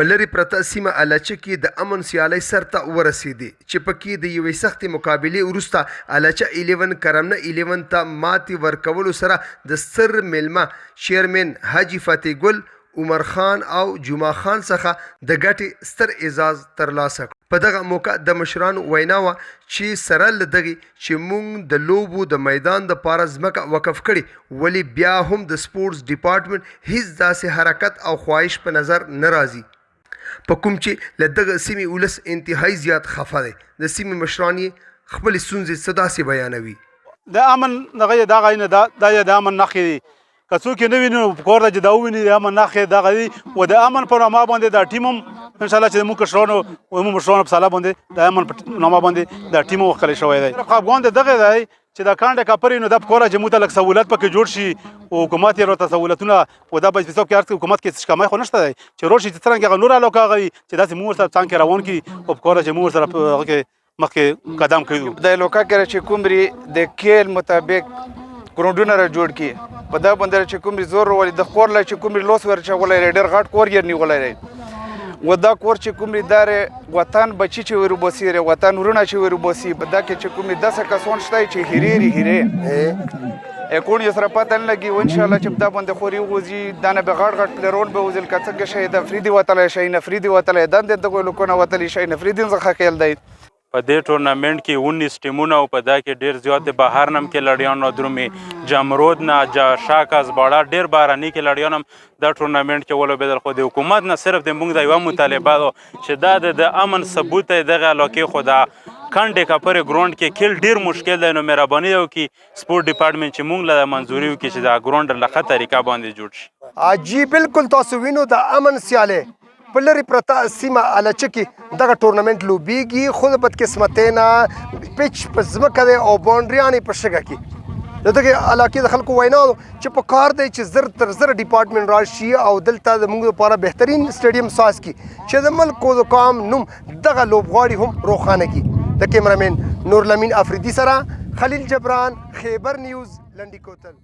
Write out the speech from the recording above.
په لرې پرته سیمه الچه کې د امن سیالۍ سر ته ورسېدې چې پکې د یوې سختې مقابلې وروسته الچه 11 کرمنه 11 ته ماتې ورکولو سره د ستر میلمه چیرمن حاجي فتح ګل عمر خان او جمعه خان څخه د ګټې ستر اعزاز ترلاسه کړ. په دغه موقع د مشرانو وینا وه چې سره له دغې چې موږ د لوبو د میدان دپاره ځمکه وقف کړې ولې بیا هم د سپورټس ډپارټمنټ هیڅ داسې حرکت او خواهش په نظر نه راځي په کوم چې له دغه سیمې ولس انتهایی زیات خفه دی. د سیمې مشران یې خپلې ستونزې څه داسې بیانوي. د امن دغه یې دغه نه دا د امن نښې دي که څوک یې نه ویني نو په کور ده چې دا وویني د امن نښې دغه دي و د امن په نامه باندې دا ټیم هم انشاءالله چې زموږ کشرانو زموږ مشرانو په ساله باندې د امن په نامه باندې دا ټیم هم وښکلی شوی دی. افغان د دغه دی چې دا کانډه کاپرې نو دا په کوره چې موږ ته لږ سهولت پکې جوړ شي او حکومت یې راته سهولتونه و دا به حساب کې هر حکومت کې څه کمای خو نشته دی چې روډ شي چې څرنګه هغه نور علاقه هغه وي چې داسې موږ ورسره څنګ کې روان کړي او په کوره چې موږ ورسره هغه کې مخکې قدم کوي. د علاقه کې چې کومري د کیل مطابق ګراوندونه را جوړ کړي په دا باندې چې کومري زور ولې د خور لا چې کومري لوس ورچولای ډېر غټ کور یې نیولای و دا کور چې کومري دار وطن بچی چې وربوسی وطن ورونه چې وربوسی په دا کې چې کومري 10 کسان شته چې هیره کون یې سره پته نه لګي و ان شاء الله چې دا باندې خوري وځي دا نه به غټ غټ پلیرون به وځل کڅګه شي د فریدي وتلای شي نه فریدي وتلای دند د کوی لکونه وتلی شي نه فریدي څخه خیال دی. په دې ټورنمنټ کې 19 ټیمونه او په دا کې ډېر زیات د بهر نم کې لړیان نه درومي جمرود نه شاکاز باړه ډېر باراني کې لړیان هم دا ټورنمنټ کې ولو بدل خو د حکومت نه صرف د موږ د یو مطالبه ده چې دا د امن ثبوت دغه علاقې خو دا کانډې کاپرې ګراوند کې کل ډېر مشکل دی نو مهرباني وکړي سپورټ ډپارټمنټ چې موږ له منظوري وکړي چې دا ګراوند له ښه طریقه باندې جوړ شي. جی بالکل تاسو وینو د امن سیالۍ په لرې پرته سیمه الچه کې دغه ټورنمنټ لوبیږي خو د بدقسمتۍ نه پچ په ځمکه دی او باونډریان یې په شګه کې د دغې علاقې د خلکو وینا چې په کار دی چې زر تر زره ډپارټمنټ راشي او دلته زموږ لپاره بهترین سټیډیم ساز کړي چې د ملک و د قام نوم دغه لوبغاړي هم روښانه کړي. د کیمرامین نور لمین افریدي سره خلیل جبران، خیبر نیوز، لنډي کوتل.